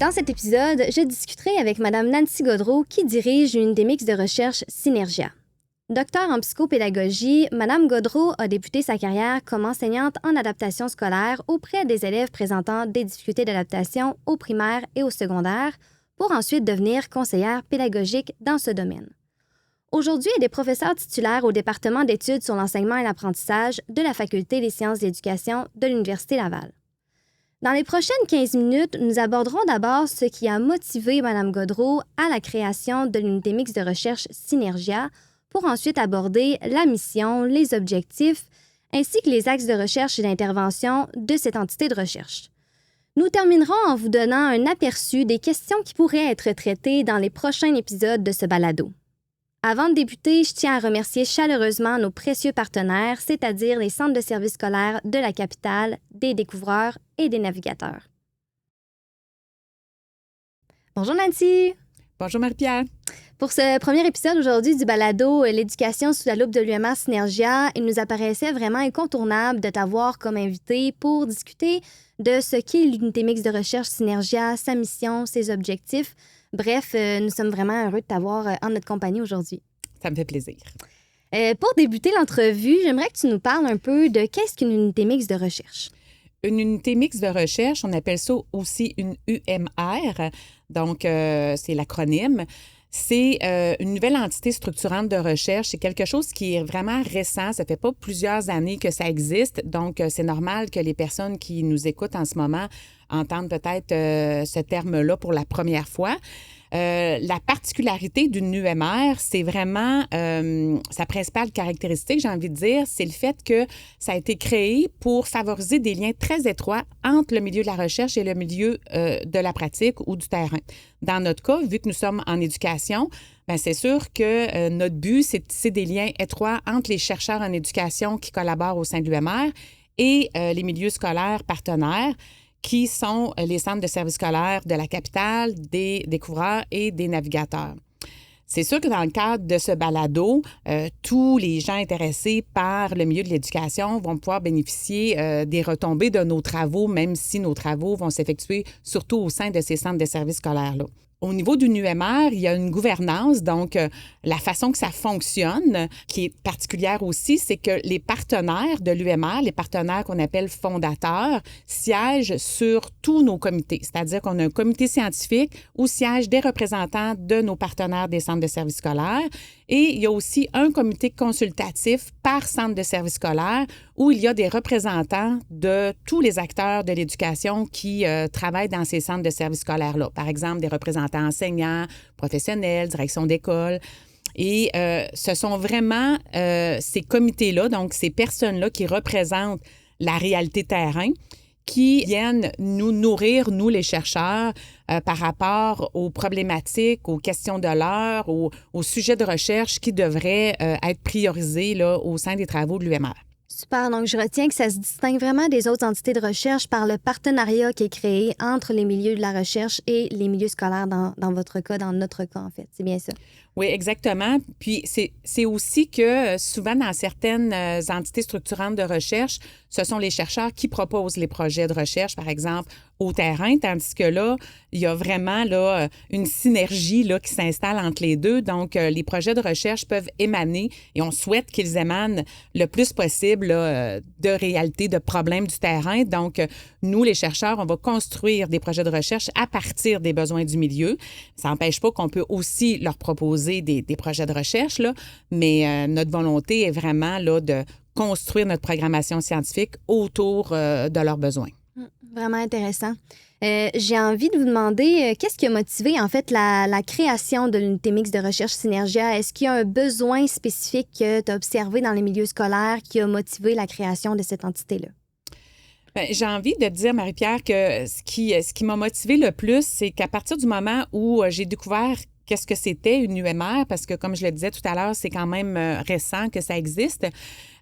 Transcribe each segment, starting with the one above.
Dans cet épisode, je discuterai avec Mme Nancy Gaudreault qui dirige l'unité mixte de recherche Synergia. Docteur en psychopédagogie, Mme Gaudreault a débuté sa carrière comme enseignante en adaptation scolaire auprès des élèves présentant des difficultés d'adaptation au primaire et au secondaire pour ensuite devenir conseillère pédagogique dans ce domaine. Aujourd'hui, elle est professeure titulaire au département d'études sur l'enseignement et l'apprentissage de la Faculté des sciences de l'éducation de l'Université Laval. Dans les prochaines 15 minutes, nous aborderons d'abord ce qui a motivé Mme Gaudreault à la création de l'unité mixte de recherche Synergia pour ensuite aborder la mission, les objectifs, ainsi que les axes de recherche et d'intervention de cette entité de recherche. Nous terminerons en vous donnant un aperçu des questions qui pourraient être traitées dans les prochains épisodes de ce balado. Avant de débuter, je tiens à remercier chaleureusement nos précieux partenaires, c'est-à-dire les centres de services scolaires de la capitale, des découvreurs et des navigateurs. Bonjour Nancy! Bonjour Marie-Pierre! Pour ce premier épisode aujourd'hui du balado « L'éducation sous la loupe de l'UMR Synergia », il nous apparaissait vraiment incontournable de t'avoir comme invité pour discuter de ce qu'est l'unité mixte de recherche Synergia, sa mission, ses objectifs. Bref, nous sommes vraiment heureux de t'avoir en notre compagnie aujourd'hui. Ça me fait plaisir. Pour débuter l'entrevue, j'aimerais que tu nous parles un peu de qu'est-ce qu'une unité mixte de recherche. Une unité mixte de recherche, on appelle ça aussi une UMR, donc c'est l'acronyme. C'est une nouvelle entité structurante de recherche. C'est quelque chose qui est vraiment récent. Ça fait pas plusieurs années que ça existe. Donc, c'est normal que les personnes qui nous écoutent en ce moment entendent peut-être ce terme-là pour la première fois. La particularité d'une UMR, c'est vraiment sa principale caractéristique, j'ai envie de dire, c'est le fait que ça a été créé pour favoriser des liens très étroits entre le milieu de la recherche et le milieu de la pratique ou du terrain. Dans notre cas, vu que nous sommes en éducation, bien, c'est sûr que notre but, c'est de tisser des liens étroits entre les chercheurs en éducation qui collaborent au sein de l'UMR et les milieux scolaires partenaires, qui sont les centres de services scolaires de la capitale, des découvreurs et des navigateurs. C'est sûr que dans le cadre de ce balado, tous les gens intéressés par le milieu de l'éducation vont pouvoir bénéficier des retombées de nos travaux, même si nos travaux vont s'effectuer surtout au sein de ces centres de services scolaires-là. Au niveau d'une UMR, il y a une gouvernance, donc la façon que ça fonctionne, qui est particulière aussi, c'est que les partenaires de l'UMR, les partenaires qu'on appelle fondateurs, siègent sur tous nos comités. C'est-à-dire qu'on a un comité scientifique où siègent des représentants de nos partenaires des centres de services scolaires. Et il y a aussi un comité consultatif par centre de services scolaires où il y a des représentants de tous les acteurs de l'éducation qui travaillent dans ces centres de services scolaires-là. Par exemple, des représentants enseignants, professionnels, direction d'école. Et ce sont vraiment ces comités-là, donc ces personnes-là qui représentent la réalité terrain, qui viennent nous nourrir, nous les chercheurs, par rapport aux problématiques, aux questions de l'heure, aux sujets de recherche qui devraient être priorisés là, au sein des travaux de l'UMR. Super. Donc, je retiens que ça se distingue vraiment des autres entités de recherche par le partenariat qui est créé entre les milieux de la recherche et les milieux scolaires dans votre cas, dans notre cas, en fait. C'est bien ça? Oui, exactement. Puis, c'est aussi que souvent, dans certaines entités structurantes de recherche, ce sont les chercheurs qui proposent les projets de recherche, par exemple, au terrain, tandis que là, il y a vraiment là, une synergie là, qui s'installe entre les deux. Donc, les projets de recherche peuvent émaner et on souhaite qu'ils émanent le plus possible là, de réalité, de problèmes du terrain. Donc, nous, les chercheurs, on va construire des projets de recherche à partir des besoins du milieu. Ça n'empêche pas qu'on peut aussi leur proposer des projets de recherche, là, mais notre volonté est vraiment là, de construire notre programmation scientifique autour de leurs besoins. Vraiment intéressant. J'ai envie de vous demander, qu'est-ce qui a motivé, en fait, la création de l'unité mixte de recherche Synergia? Est-ce qu'il y a un besoin spécifique que tu as observé dans les milieux scolaires qui a motivé la création de cette entité-là? Bien, j'ai envie de te dire, Marie-Pierre, que ce qui m'a motivée le plus, c'est qu'à partir du moment où j'ai découvert qu'est-ce que c'était une UMR, parce que, comme je le disais tout à l'heure, c'est quand même récent que ça existe.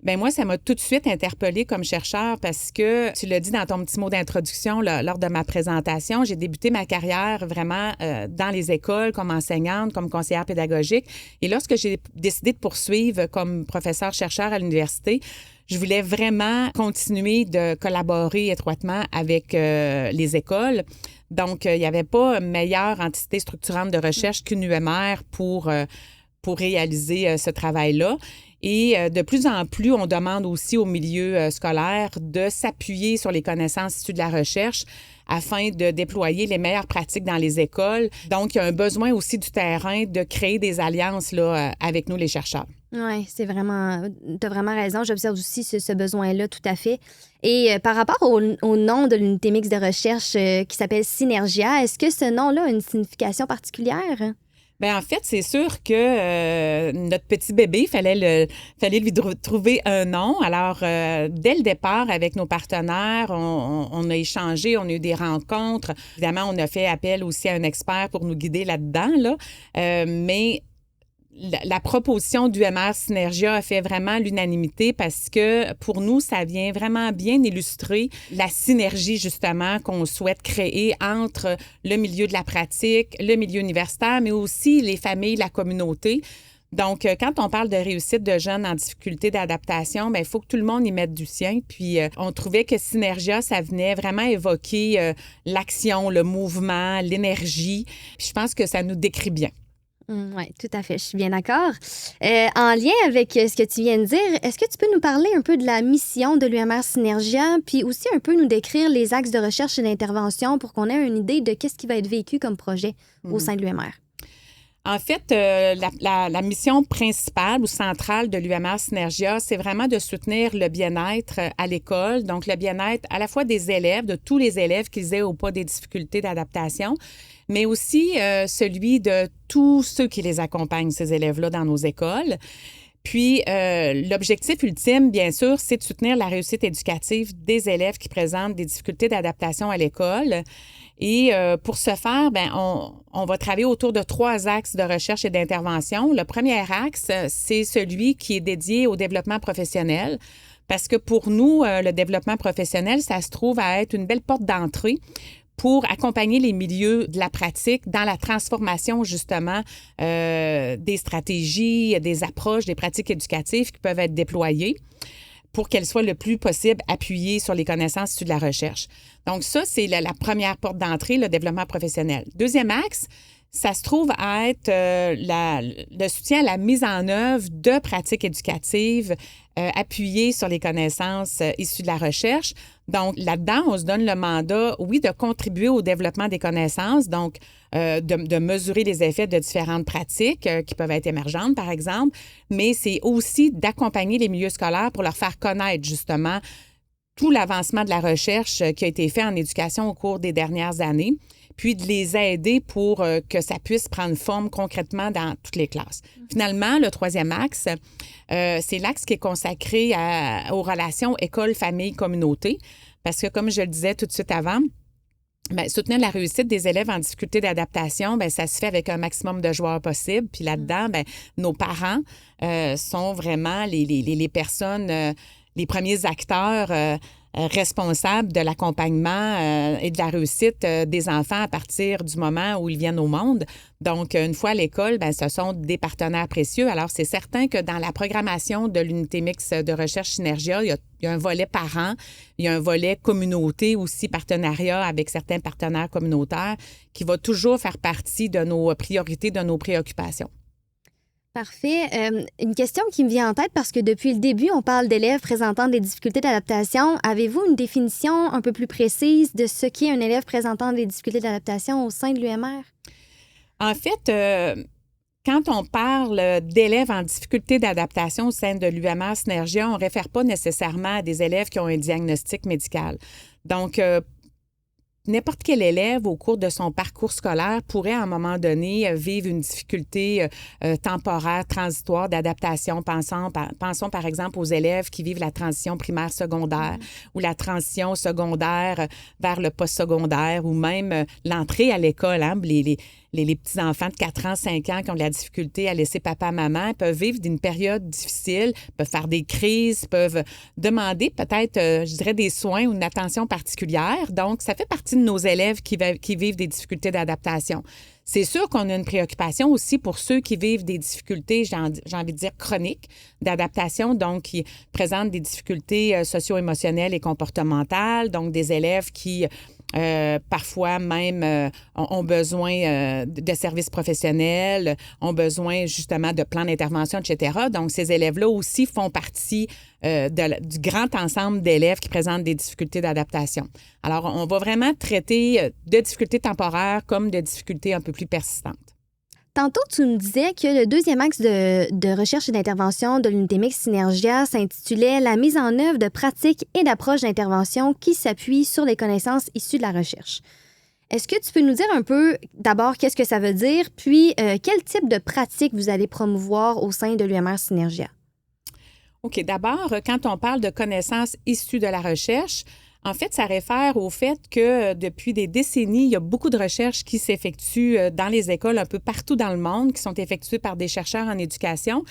Bien, moi, ça m'a tout de suite interpellée comme chercheur parce que, tu l'as dit dans ton petit mot d'introduction là, lors de ma présentation, j'ai débuté ma carrière vraiment dans les écoles comme enseignante, comme conseillère pédagogique. Et lorsque j'ai décidé de poursuivre comme professeur-chercheur à l'université, je voulais vraiment continuer de collaborer étroitement avec les écoles. Donc, il n'y avait pas meilleure entité structurante de recherche qu'une UMR pour réaliser ce travail-là. Et de plus en plus, on demande aussi au milieu scolaire de s'appuyer sur les connaissances issues de la recherche afin de déployer les meilleures pratiques dans les écoles. Donc, il y a un besoin aussi du terrain de créer des alliances là, avec nous, les chercheurs. Oui, tu as vraiment raison. J'observe aussi ce besoin-là tout à fait. Et par rapport au nom de l'unité mixte de recherche qui s'appelle Synergia, est-ce que ce nom-là a une signification particulière? Bien, en fait, c'est sûr que notre petit bébé, fallait lui trouver un nom. Alors, dès le départ, avec nos partenaires, on a échangé, on a eu des rencontres. Évidemment, on a fait appel aussi à un expert pour nous guider là-dedans, là. Mais la proposition d'UMR Synergia a fait vraiment l'unanimité parce que pour nous, ça vient vraiment bien illustrer la synergie justement qu'on souhaite créer entre le milieu de la pratique, le milieu universitaire, mais aussi les familles, la communauté. Donc, quand on parle de réussite de jeunes en difficulté d'adaptation, bien, il faut que tout le monde y mette du sien. Puis, on trouvait que Synergia, ça venait vraiment évoquer l'action, le mouvement, l'énergie. Puis, je pense que ça nous décrit bien. Oui, tout à fait. Je suis bien d'accord. En lien avec ce que tu viens de dire, est-ce que tu peux nous parler un peu de la mission de l'UMR Synergia, puis aussi un peu nous décrire les axes de recherche et d'intervention pour qu'on ait une idée de qu'est-ce qui va être vécu comme projet au sein de l'UMR? En fait, la mission principale ou centrale de l'UMR Synergia, c'est vraiment de soutenir le bien-être à l'école, donc le bien-être à la fois des élèves, de tous les élèves qu'ils aient ou pas des difficultés d'adaptation, mais aussi celui de tous ceux qui les accompagnent, ces élèves-là, dans nos écoles. Puis, l'objectif ultime, bien sûr, c'est de soutenir la réussite éducative des élèves qui présentent des difficultés d'adaptation à l'école. Et pour ce faire, bien, on va travailler autour de 3 axes de recherche et d'intervention. Le premier axe, c'est celui qui est dédié au développement professionnel. Parce que pour nous, le développement professionnel, ça se trouve à être une belle porte d'entrée pour accompagner les milieux de la pratique dans la transformation, justement, des stratégies, des approches, des pratiques éducatives qui peuvent être déployées pour qu'elles soient le plus possible appuyées sur les connaissances issues de la recherche. Donc ça, c'est la première porte d'entrée, le développement professionnel. Deuxième axe, ça se trouve à être le soutien à la mise en œuvre de pratiques éducatives appuyées sur les connaissances issues de la recherche. Donc, là-dedans, on se donne le mandat, oui, de contribuer au développement des connaissances, donc de mesurer les effets de différentes pratiques qui peuvent être émergentes, par exemple, mais c'est aussi d'accompagner les milieux scolaires pour leur faire connaître, justement, tout l'avancement de la recherche qui a été fait en éducation au cours des dernières années, puis de les aider pour que ça puisse prendre forme concrètement dans toutes les classes. Finalement, le troisième axe, c'est l'axe qui est consacré aux relations école-famille-communauté, parce que, comme je le disais tout de suite avant, bien, soutenir la réussite des élèves en difficulté d'adaptation, bien, ça se fait avec un maximum de joueurs possible. Puis là-dedans, bien, nos parents sont vraiment les personnes, les premiers acteurs responsables de l'accompagnement et de la réussite des enfants à partir du moment où ils viennent au monde. Donc, une fois à l'école, bien, ce sont des partenaires précieux. Alors, c'est certain que dans la programmation de l'unité mixte de recherche Synergia, il y a un volet parents, il y a un volet communauté aussi, partenariat avec certains partenaires communautaires qui va toujours faire partie de nos priorités, de nos préoccupations. Parfait. Une question qui me vient en tête parce que depuis le début, on parle d'élèves présentant des difficultés d'adaptation. Avez-vous une définition un peu plus précise de ce qu'est un élève présentant des difficultés d'adaptation au sein de l'UMR? En fait, quand on parle d'élèves en difficulté d'adaptation au sein de l'UMR Synergia, on ne réfère pas nécessairement à des élèves qui ont un diagnostic médical. Donc, n'importe quel élève, au cours de son parcours scolaire, pourrait, à un moment donné, vivre une difficulté temporaire, transitoire d'adaptation. Pensons, par exemple, aux élèves qui vivent la transition primaire-secondaire ou la transition secondaire vers le postsecondaire ou même l'entrée à l'école. Hein? les petits-enfants de 4 ans, 5 ans qui ont de la difficulté à laisser papa, maman, peuvent vivre d'une période difficile, peuvent faire des crises, peuvent demander peut-être, je dirais, des soins ou une attention particulière. Donc, ça fait partie de nos élèves qui vivent des difficultés d'adaptation. C'est sûr qu'on a une préoccupation aussi pour ceux qui vivent des difficultés, j'ai envie de dire, chroniques d'adaptation, donc qui présentent des difficultés socio-émotionnelles et comportementales, donc des élèves qui parfois même ont besoin de services professionnels, ont besoin justement de plans d'intervention, etc. Donc, ces élèves-là aussi font partie du grand ensemble d'élèves qui présentent des difficultés d'adaptation. Alors, on va vraiment traiter de difficultés temporaires comme de difficultés un peu plus persistantes. Tantôt, tu nous disais que le deuxième axe de recherche et d'intervention de l'unité mixte Synergia s'intitulait « La mise en œuvre de pratiques et d'approches d'intervention qui s'appuient sur les connaissances issues de la recherche ». Est-ce que tu peux nous dire un peu, d'abord, qu'est-ce que ça veut dire, puis quel type de pratiques vous allez promouvoir au sein de l'UMR Synergia? OK. D'abord, quand on parle de connaissances issues de la recherche, en fait, ça réfère au fait que depuis des décennies, il y a beaucoup de recherches qui s'effectuent dans les écoles un peu partout dans le monde, qui sont effectuées par des chercheurs en éducation.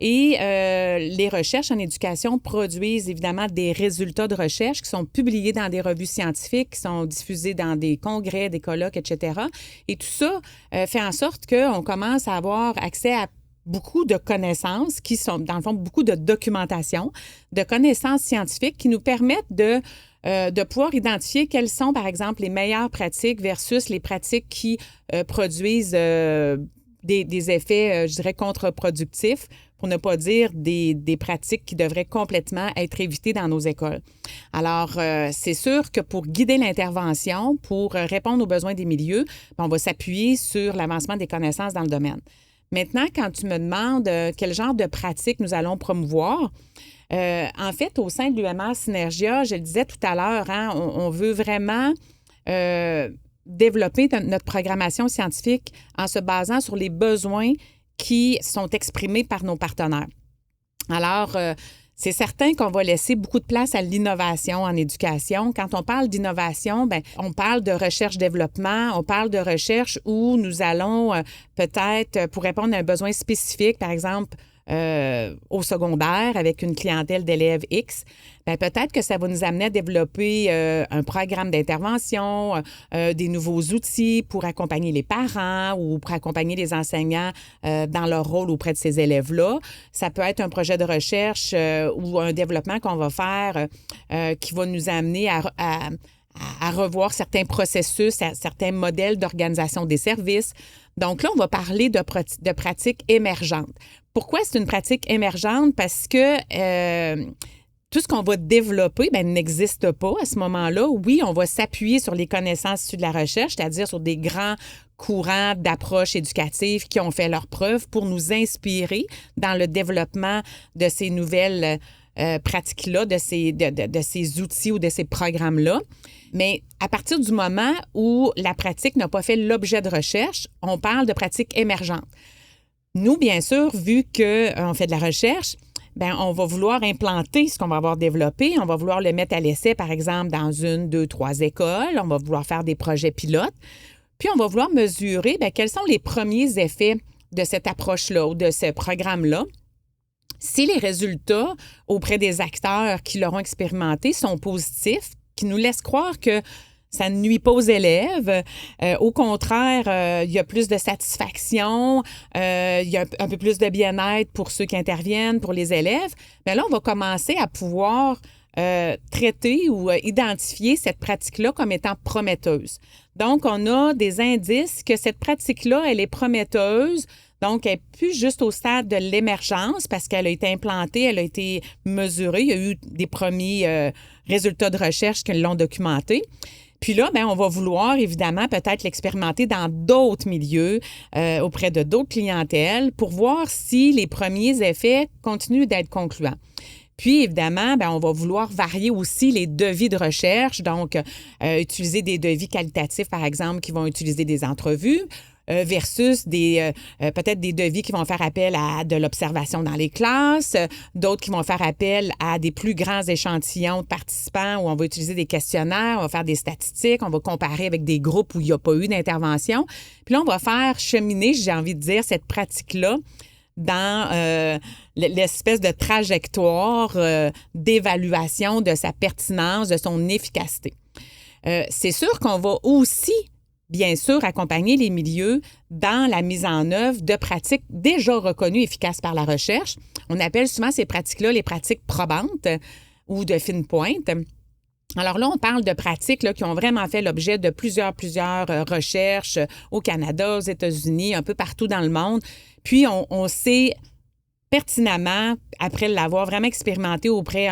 Et les recherches en éducation produisent évidemment des résultats de recherche qui sont publiés dans des revues scientifiques, qui sont diffusés dans des congrès, des colloques, etc. Et tout ça fait en sorte qu'on commence à avoir accès à beaucoup de connaissances qui sont, dans le fond, beaucoup de documentation, de connaissances scientifiques qui nous permettent de pouvoir identifier quelles sont, par exemple, les meilleures pratiques versus les pratiques qui produisent des effets, je dirais, contre-productifs, pour ne pas dire des pratiques qui devraient complètement être évitées dans nos écoles. Alors, c'est sûr que pour guider l'intervention, pour répondre aux besoins des milieux, on va s'appuyer sur l'avancement des connaissances dans le domaine. Maintenant, quand tu me demandes quel genre de pratiques nous allons promouvoir, en fait, au sein de l'UMR Synergia, je le disais tout à l'heure, hein, on veut vraiment développer notre programmation scientifique en se basant sur les besoins qui sont exprimés par nos partenaires. Alors, c'est certain qu'on va laisser beaucoup de place à l'innovation en éducation. Quand on parle d'innovation, bien, on parle de recherche-développement, on parle de recherche où nous allons peut-être, pour répondre à un besoin spécifique, par exemple, au secondaire avec une clientèle d'élèves X, bien, peut-être que ça va nous amener à développer un programme d'intervention, des nouveaux outils pour accompagner les parents ou pour accompagner les enseignants dans leur rôle auprès de ces élèves-là. Ça peut être un projet de recherche ou un développement qu'on va faire qui va nous amener à revoir certains processus, certains modèles d'organisation des services. Donc là, on va parler de pratiques émergentes. Pourquoi c'est une pratique émergente? Parce que tout ce qu'on va développer n'existe pas à ce moment-là. Oui, on va s'appuyer sur les connaissances issues de la recherche, c'est-à-dire sur des grands courants d'approches éducatives qui ont fait leurs preuves pour nous inspirer dans le développement de ces nouvelles pratiques-là, de ces outils ou de ces programmes-là. Mais à partir du moment où la pratique n'a pas fait l'objet de recherche, on parle de pratiques émergentes. Nous, bien sûr, vu qu'on fait de la recherche, bien, on va vouloir implanter ce qu'on va avoir développé. On va vouloir le mettre à l'essai, par exemple, dans 1, 2, 3 écoles. On va vouloir faire des projets pilotes. Puis, on va vouloir mesurer bien, quels sont les premiers effets de cette approche-là ou de ce programme-là. Si les résultats auprès des acteurs qui l'auront expérimenté sont positifs, qui nous laissent croire que ça ne nuit pas aux élèves. Au contraire, il y a plus de satisfaction, il y a un peu plus de bien-être pour ceux qui interviennent, pour les élèves. Bien là, on va commencer à pouvoir traiter ou identifier cette pratique-là comme étant prometteuse. Donc, on a des indices que cette pratique-là, elle est prometteuse. Donc, elle n'est plus juste au stade de l'émergence parce qu'elle a été implantée, elle a été mesurée. Il y a eu des premiers résultats de recherche qui l'ont documenté. Puis là, bien, on va vouloir, évidemment, peut-être l'expérimenter dans d'autres milieux, auprès de d'autres clientèles, pour voir si les premiers effets continuent d'être concluants. Puis, évidemment, bien, on va vouloir varier aussi les devis de recherche, donc utiliser des devis qualitatifs, par exemple, qui vont utiliser des entrevues, versus peut-être des devis qui vont faire appel à de l'observation dans les classes, d'autres qui vont faire appel à des plus grands échantillons de participants où on va utiliser des questionnaires, on va faire des statistiques, on va comparer avec des groupes où il n'y a pas eu d'intervention. Puis là, on va faire cheminer, j'ai envie de dire, cette pratique-là dans l'espèce de trajectoire d'évaluation de sa pertinence, de son efficacité. C'est sûr qu'on va aussi, bien sûr, accompagner les milieux dans la mise en œuvre de pratiques déjà reconnues efficaces par la recherche. On appelle souvent ces pratiques-là les pratiques probantes ou de fine pointe. Alors là, on parle de pratiques là, qui ont vraiment fait l'objet de plusieurs recherches au Canada, aux États-Unis, un peu partout dans le monde. Puis, on sait pertinemment, après l'avoir vraiment expérimenté auprès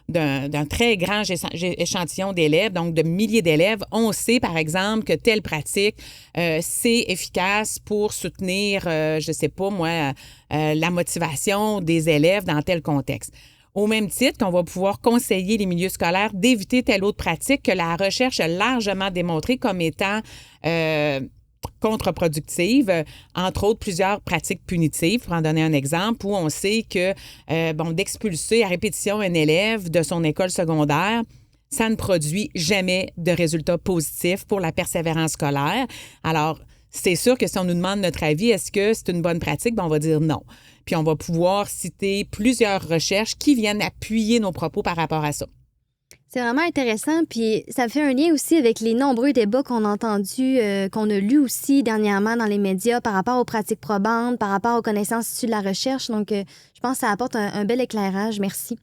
d'un très grand échantillon d'élèves, donc de milliers d'élèves, on sait, par exemple, que telle pratique, c'est efficace pour soutenir, je ne sais pas moi, la motivation des élèves dans tel contexte. Au même titre qu'on va pouvoir conseiller les milieux scolaires d'éviter telle autre pratique que la recherche a largement démontré comme étant contre-productive, entre autres plusieurs pratiques punitives, pour en donner un exemple, où on sait que d'expulser à répétition un élève de son école secondaire, ça ne produit jamais de résultats positifs pour la persévérance scolaire. Alors, c'est sûr que si on nous demande notre avis, est-ce que c'est une bonne pratique? On va dire non. Puis on va pouvoir citer plusieurs recherches qui viennent appuyer nos propos par rapport à ça. C'est vraiment intéressant, puis ça fait un lien aussi avec les nombreux débats qu'on a entendus, qu'on a lus aussi dernièrement dans les médias par rapport aux pratiques probantes, par rapport aux connaissances issues de la recherche. Donc, je pense que ça apporte un bel éclairage. Merci.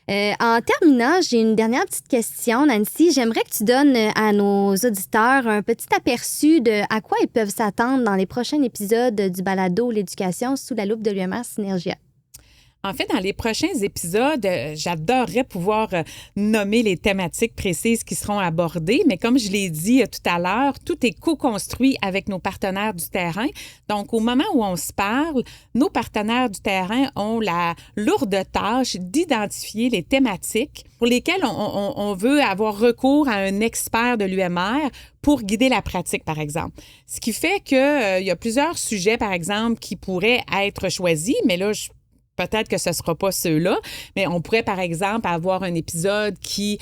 En terminant, j'ai une dernière petite question, Nancy. J'aimerais que tu donnes à nos auditeurs un petit aperçu de à quoi ils peuvent s'attendre dans les prochains épisodes du balado L'éducation sous la loupe de l'UMR Synergia. En fait, dans les prochains épisodes, j'adorerais pouvoir nommer les thématiques précises qui seront abordées, mais comme je l'ai dit tout à l'heure, tout est co-construit avec nos partenaires du terrain. Donc, au moment où on se parle, nos partenaires du terrain ont la lourde tâche d'identifier les thématiques pour lesquelles on veut avoir recours à un expert de l'UMR pour guider la pratique, par exemple. Ce qui fait qu'il y a plusieurs sujets, par exemple, qui pourraient être choisis, mais là, peut-être que ce ne sera pas ceux-là, mais on pourrait, par exemple, avoir un épisode qui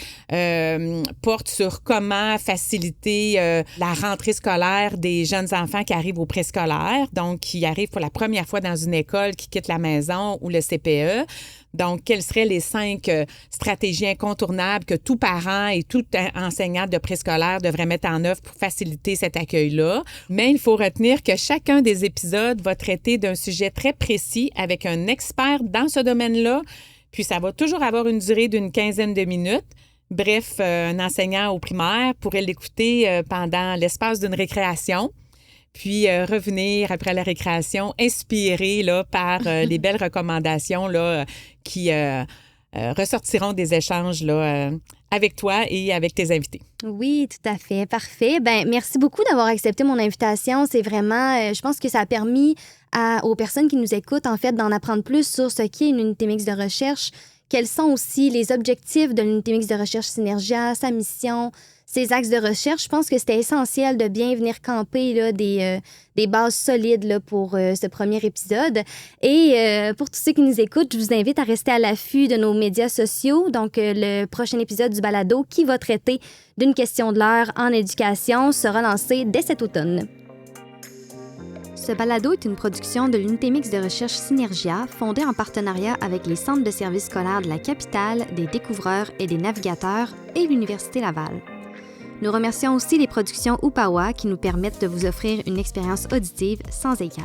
porte sur comment faciliter la rentrée scolaire des jeunes enfants qui arrivent au préscolaire, donc qui arrivent pour la première fois dans une école, qui quittent la maison ou le CPE. Donc, quelles seraient les 5 stratégies incontournables que tout parent et tout enseignant de préscolaire devrait mettre en œuvre pour faciliter cet accueil-là? Mais il faut retenir que chacun des épisodes va traiter d'un sujet très précis avec un expert dans ce domaine-là, puis ça va toujours avoir une durée d'une 15aine de minutes. Bref, un enseignant au primaire pourrait l'écouter pendant l'espace d'une récréation. Puis revenir après la récréation, inspiré là, par les belles recommandations là, qui ressortiront des échanges là, avec toi et avec tes invités. Oui, tout à fait. Parfait. Bien, merci beaucoup d'avoir accepté mon invitation. C'est vraiment, je pense que ça a permis aux personnes qui nous écoutent, en fait, d'en apprendre plus sur ce qu'est une unité mixte de recherche, quels sont aussi les objectifs de l'unité mixte de recherche Synergia, sa mission, ses axes de recherche. Je pense que c'était essentiel de bien venir camper là, des bases solides là, pour ce premier épisode. Et pour tous ceux qui nous écoutent, je vous invite à rester à l'affût de nos médias sociaux. Donc, le prochain épisode du balado qui va traiter d'une question de l'heure en éducation sera lancé dès cet automne. Ce balado est une production de l'unité mixte de recherche Synergia, fondée en partenariat avec les centres de services scolaires de la capitale, des découvreurs et des navigateurs et l'Université Laval. Nous remercions aussi les productions Upawa qui nous permettent de vous offrir une expérience auditive sans égale.